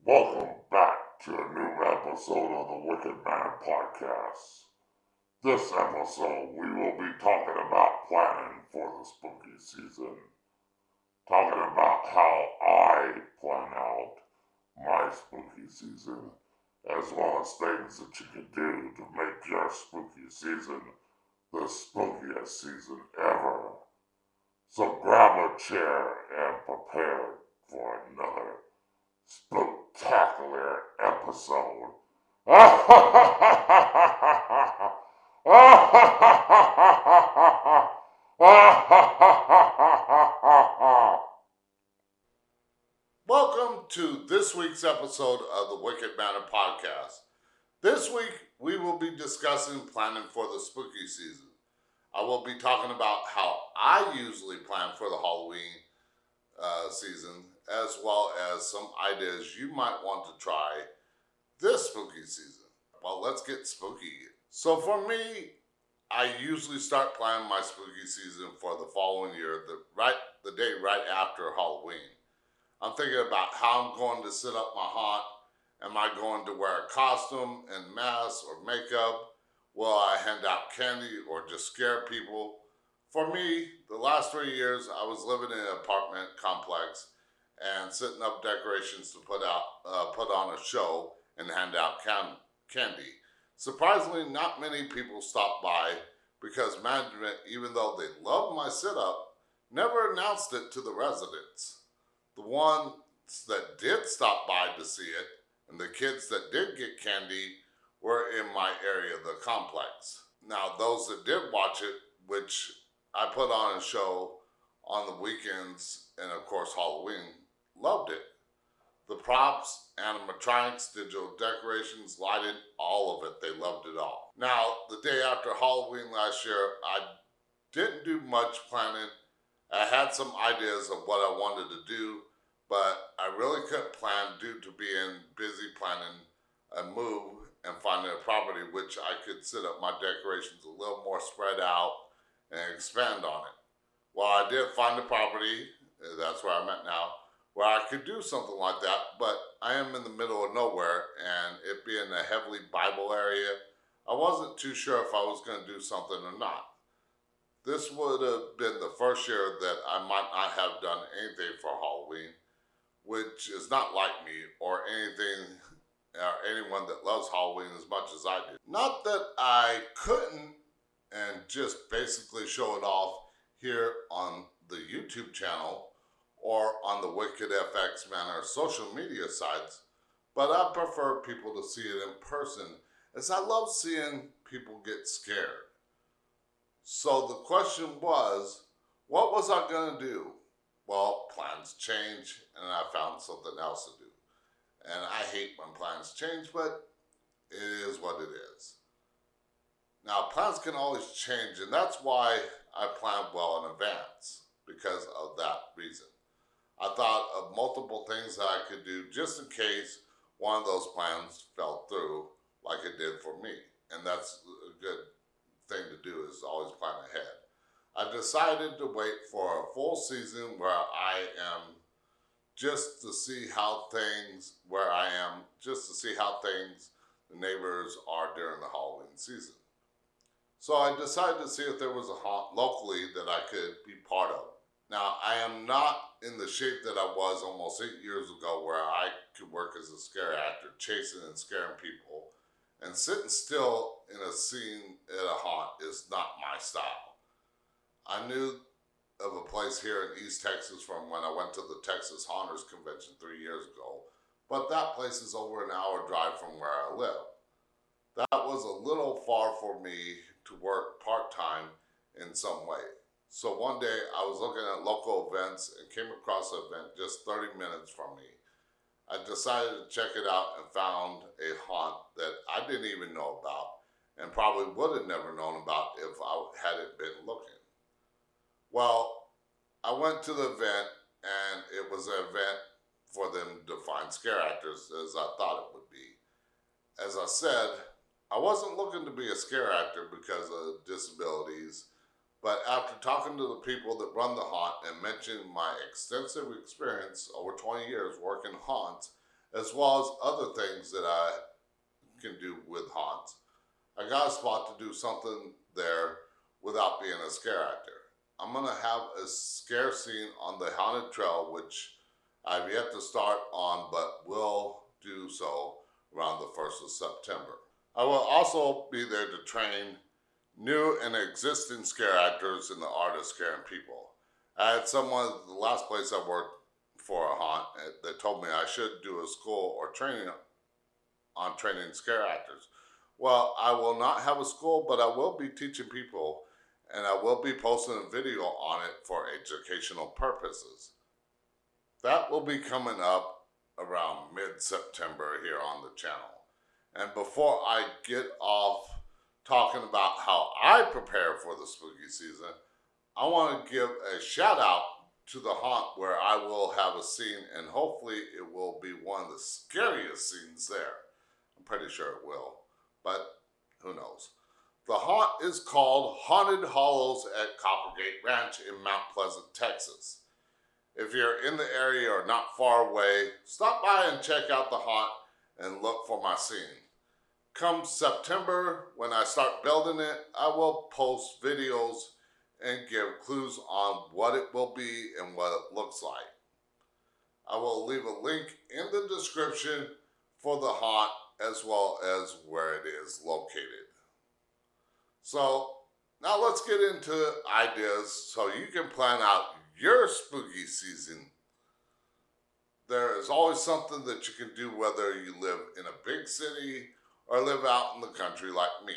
Welcome back to a new episode of the Wicked Man Podcast. This episode, we will be talking about planning for the spooky season. Talking about how I plan out my spooky season, as well as things that you can do to make your spooky season the spookiest season ever. So grab a chair and prepare for another spectacular episode. Welcome to this week's episode of the Wicked Manor Podcast. This week, we will be discussing planning for the spooky season. I will be talking about how I usually plan for the Halloween season, as well as some ideas you might want to try this spooky season. Well, let's get spooky. So for me, I usually start planning my spooky season for the following year, the day right after Halloween. I'm thinking about how I'm going to set up my haunt. Am I going to wear a costume and mask or makeup? Will I hand out candy or just scare people? For me, the last 3 years, I was living in an apartment complex and setting up decorations to put on a show and hand out candy. Surprisingly, not many people stopped by because management, even though they loved my setup, never announced it to the residents. The ones that did stop by to see it and the kids that did get candy were in my area of the complex. Now, those that did watch it, which I put on a show on the weekends and, of course, Halloween, loved it. The props, animatronics, digital decorations, lighting, all of it, they loved it all. Now, the day after Halloween last year, I didn't do much planning. I had some ideas of what I wanted to do, but I really couldn't plan due to being busy planning a move and finding a property which I could set up my decorations a little more spread out and expand on it. Well, I did find a property, that's where I'm at now, where I could do something like that, but I am in the middle of nowhere, and it being a heavily Bible area, I wasn't too sure if I was going to do something or not. This would have been the first year that I might not have done anything for Halloween, which is not like me or anything or anyone that loves Halloween as much as I do. Not that I couldn't and just basically show it off here on the YouTube channel or on the Wicked FX Manor social media sites, but I prefer people to see it in person, as I love seeing people get scared. So the question was, what was I going to do? Well, plans change, and I found something else to do. And I hate when plans change, but it is what it is. Now, plans can always change, and that's why I plan well in advance, because of that reason. I thought of multiple things that I could do just in case one of those plans fell through like it did for me. And that's a good thing to do, is always plan ahead. I decided to wait for a full season where I am just to see how things, the neighbors are during the Halloween season. So I decided to see if there was a haunt locally that I could be part of. Now, I am not in the shape that I was almost 8 years ago, where I could work as a scare actor, chasing and scaring people. And sitting still in a scene at a haunt is not my style. I knew of a place here in East Texas from when I went to the Texas Haunters Convention 3 years ago, but that place is over an hour drive from where I live. That was a little far for me to work part-time in some way. So one day I was looking at local events and came across an event just 30 minutes from me. I decided to check it out and found a haunt that I didn't even know about, and probably would have never known about if I hadn't been looking. Well, I went to the event, and it was an event for them to find scare actors, as I thought it would be. As I said, I wasn't looking to be a scare actor because of disabilities, but after talking to the people that run the haunt and mentioning my extensive experience over 20 years working haunts, as well as other things that I can do with haunts. I got a spot to do something there without being a scare actor. I'm going to have a scare scene on the haunted trail, which I've yet to start on, but will do so around the 1st of September. I will also be there to train new and existing scare actors in the art of scaring people. I had someone at the last place I worked for a haunt that told me I should do a school or training on training scare actors. Well, I will not have a school, but I will be teaching people, and I will be posting a video on it for educational purposes. That will be coming up around mid-September here on the channel. And before I get off talking about how I prepare for the spooky season, I want to give a shout out to the haunt where I will have a scene, and hopefully it will be one of the scariest scenes there. I'm pretty sure it will, but who knows. The haunt is called Haunted Hallows at Coppergate Ranch in Mount Pleasant, Texas. If you're in the area or not far away, stop by and check out the haunt and look for my scene. Come September, when I start building it, I will post videos and give clues on what it will be and what it looks like. I will leave a link in the description for the haunt as well as where it is located. So now let's get into ideas so you can plan out your spooky season. There is always something that you can do, whether you live in a big city or live out in the country like me.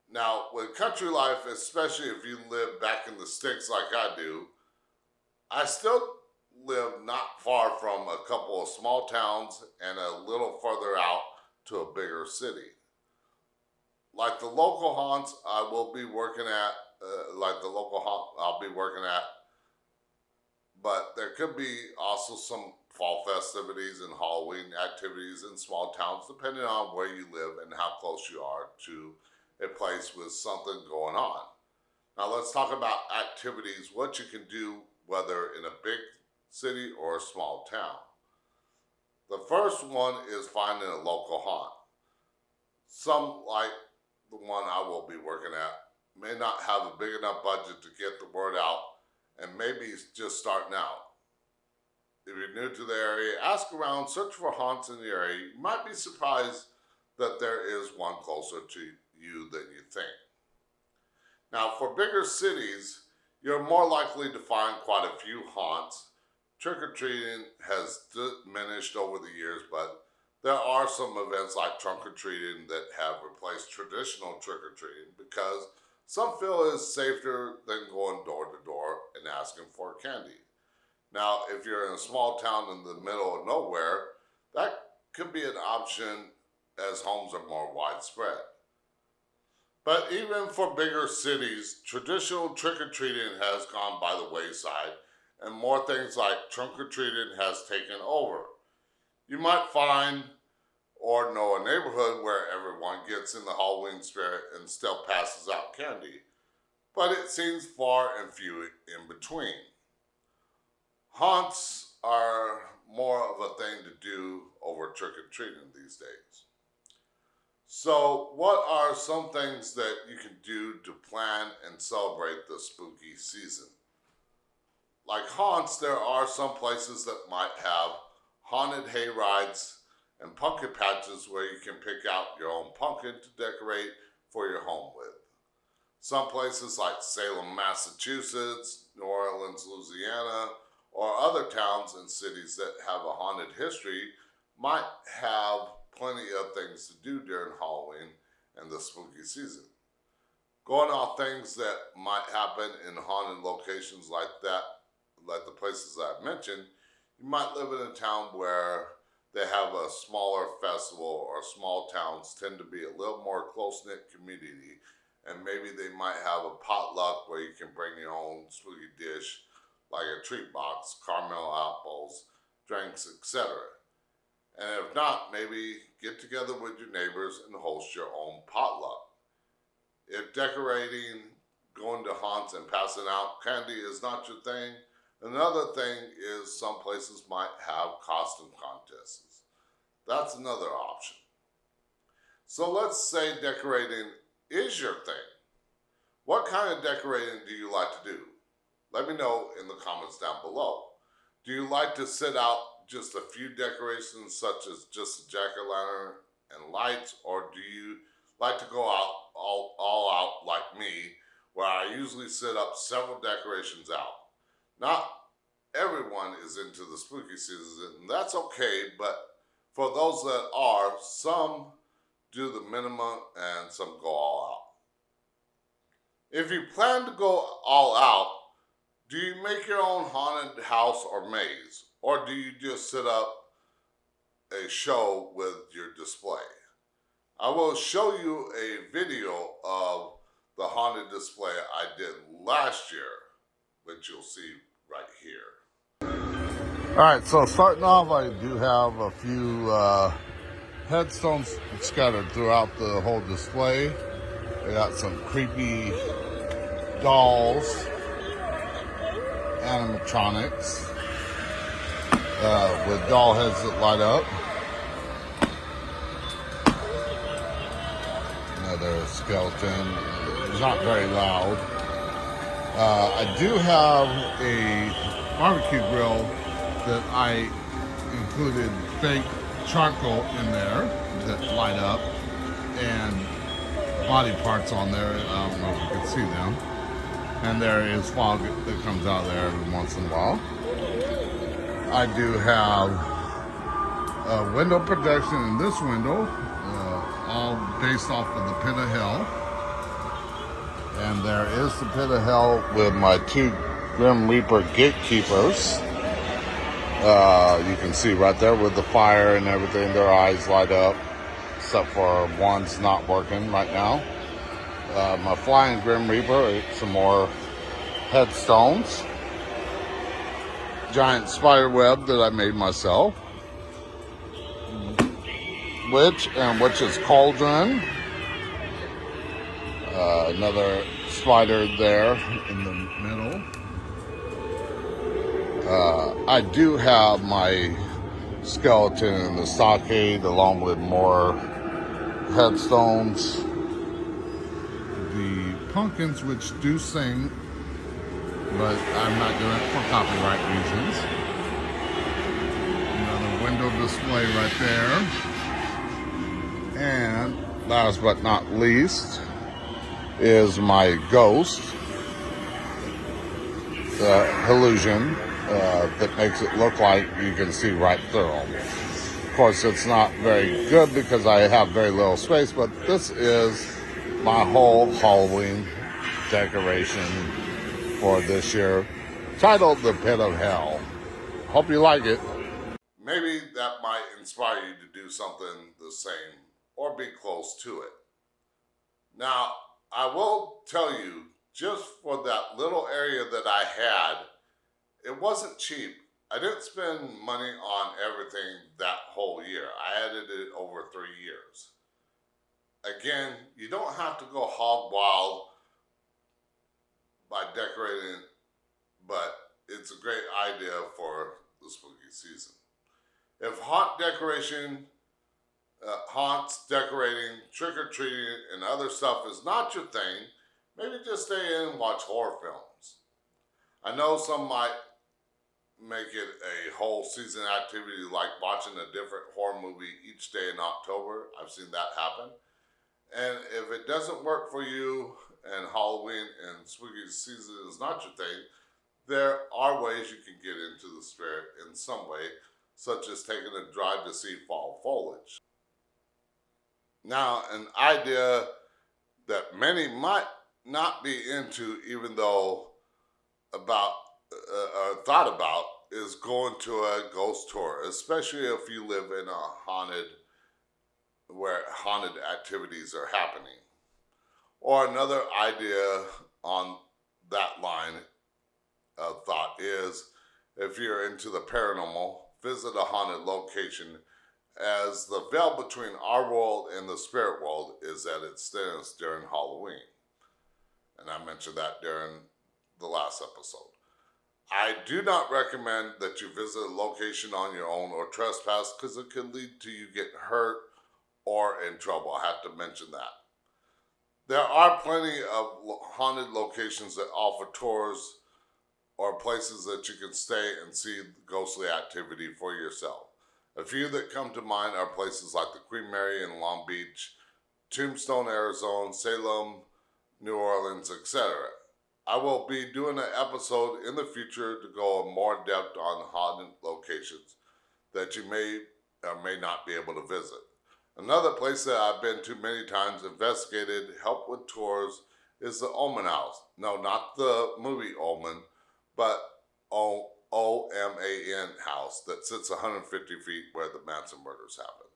Now, with country life, especially if you live back in the sticks like I do, I still live not far from a couple of small towns and a little further out to a bigger city. Like the local haunts I will be working at, but there could be also some fall festivities and Halloween activities in small towns, depending on where you live and how close you are to a place with something going on. Now let's talk about activities, what you can do, whether in a big city or a small town. The first one is finding a local haunt. Some, like the one I will be working at, may not have a big enough budget to get the word out and maybe just starting out. If you're new to the area, ask around, search for haunts in the area. You might be surprised that there is one closer to you than you think. Now, for bigger cities, you're more likely to find quite a few haunts. Trick-or-treating has diminished over the years, but there are some events like trunk-or-treating that have replaced traditional trick-or-treating because some feel it's safer than going door to door and asking for candy. Now, if you're in a small town in the middle of nowhere, that could be an option as homes are more widespread. But even for bigger cities, traditional trick-or-treating has gone by the wayside, and more things like trunk-or-treating has taken over. You might find or know a neighborhood where everyone gets in the Halloween spirit and still passes out candy, but it seems far and few in between. Haunts are more of a thing to do over trick-or-treating these days. So what are some things that you can do to plan and celebrate the spooky season? Like haunts, there are some places that might have haunted hay rides and pumpkin patches where you can pick out your own pumpkin to decorate for your home with. Some places like Salem, Massachusetts, New Orleans, Louisiana, or other towns and cities that have a haunted history might have plenty of things to do during Halloween and the spooky season. Going off things that might happen in haunted locations like that, like the places I've mentioned, you might live in a town where they have a smaller festival, or small towns tend to be a little more close-knit community, and maybe they might have a potluck where you can bring your own spooky dish, like a treat box, caramel apples, drinks, etc. And if not, maybe get together with your neighbors and host your own potluck. If decorating, going to haunts, and passing out candy is not your thing, Another thing is some places might have costume contests. That's another option. So let's say decorating is your thing. What kind of decorating do you like to do? Let me know in the comments down below. Do you like to set out just a few decorations such as just a jack-o'-lantern and lights, or do you like to go out all out like me, where I usually set up several decorations out? Not everyone is into the spooky season, and that's okay, but for those that are, some do the minimum and some go all out. If you plan to go all out, do you make your own haunted house or maze? Or do you just set up a show with your display? I will show you a video of the haunted display I did last year, which you'll see right here. All right, so starting off, I do have a few headstones scattered throughout the whole display. I got some creepy dolls, animatronics with doll heads that light up. Another skeleton. It's not very loud. I do have a barbecue grill that I included fake charcoal in there that light up, and body parts on there. I don't know if you can see them. And there is fog that comes out there every once in a while. I do have a window protection in this window, all based off of the pit of hell. And there is the pit of hell with my two Grim Reaper gatekeepers. You can see right there with the fire and everything, their eyes light up, except for one's not working right now. My flying Grim Reaper, some more headstones. Giant spider web that I made myself. Witch's cauldron. Another spider there in the middle. I do have my skeleton in the stockade along with more headstones. The pumpkins, which do sing, but I'm not doing it for copyright reasons. Another window display right there. And last but not least is my ghost, illusion, that makes it look like you can see right through them. Of course, it's not very good because I have very little space, but this is my whole Halloween decoration for this year, titled The Pit of Hell. Hope you like it. Maybe that might inspire you to do something the same or be close to it. Now, I will tell you, just for that little area that I had, it wasn't cheap. I didn't spend money on everything that whole year. I added it over 3 years. Again, you don't have to go hog wild by decorating, but it's a great idea for the spooky season. If haunts, decorating, trick-or-treating, and other stuff is not your thing, maybe just stay in and watch horror films. I know some might make it a whole season activity, like watching a different horror movie each day in October. I've seen that happen. And if it doesn't work for you and Halloween and spooky season is not your thing, there are ways you can get into the spirit in some way, such as taking a drive to see fall foliage. Now, an idea that many might not be into, even though thought about, is going to a ghost tour, especially if you live in where haunted activities are happening. Or another idea on that line of thought is, if you're into the paranormal, visit a haunted location, as the veil between our world and the spirit world is at its thinnest during Halloween. And I mentioned that during the last episode. I do not recommend that you visit a location on your own or trespass because it can lead to you getting hurt or in trouble. I have to mention that. There are plenty of haunted locations that offer tours or places that you can stay and see ghostly activity for yourself. A few that come to mind are places like the Queen Mary in Long Beach, Tombstone, Arizona, Salem, New Orleans, etc. I will be doing an episode in the future to go in more depth on haunted locations that you may or may not be able to visit. Another place that I've been to many times, investigated, helped with tours, is the Oman House. No, not the movie Omen, but OMAN house that sits 150 feet where the Manson murders happened.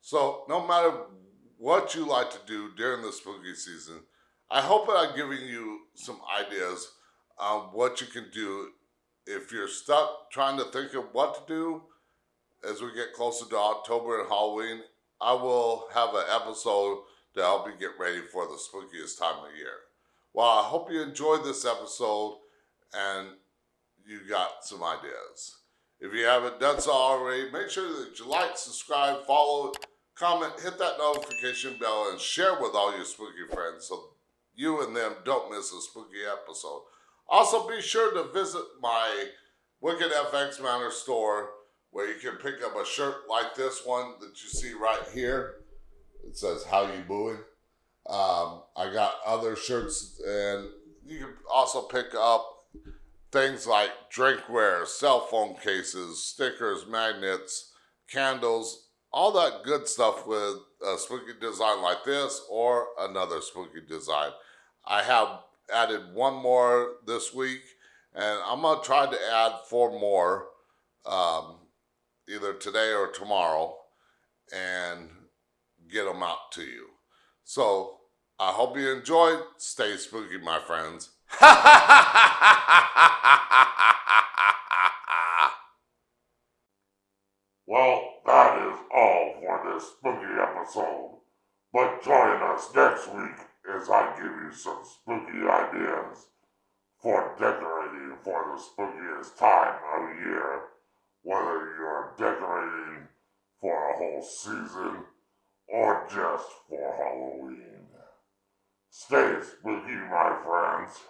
So no matter what you like to do during the spooky season, I hope that I'm giving you some ideas on what you can do if you're stuck trying to think of what to do as we get closer to October and Halloween. I will have an episode to help you get ready for the spookiest time of year. Well, I hope you enjoyed this episode and you got some ideas. If you haven't done so already, make sure that you like, subscribe, follow, comment, hit that notification bell, and share with all your spooky friends so you and them don't miss a spooky episode. Also, be sure to visit my Wicked FX Manor store where you can pick up a shirt like this one that you see right here. It says, "How you booing?" I got other shirts, and you can also pick up things like drinkware, cell phone cases, stickers, magnets, candles, all that good stuff with a spooky design like this or another spooky design. I have added one more this week, and I'm going to try to add 4 more either today or tomorrow and get them out to you. So I hope you enjoyed. Stay spooky, my friends. Well, that is all for this spooky episode. But join us next week as I give you some spooky ideas for decorating for the spookiest time of year. Whether you're decorating for a whole season or just for Halloween. Stay spooky, my friends.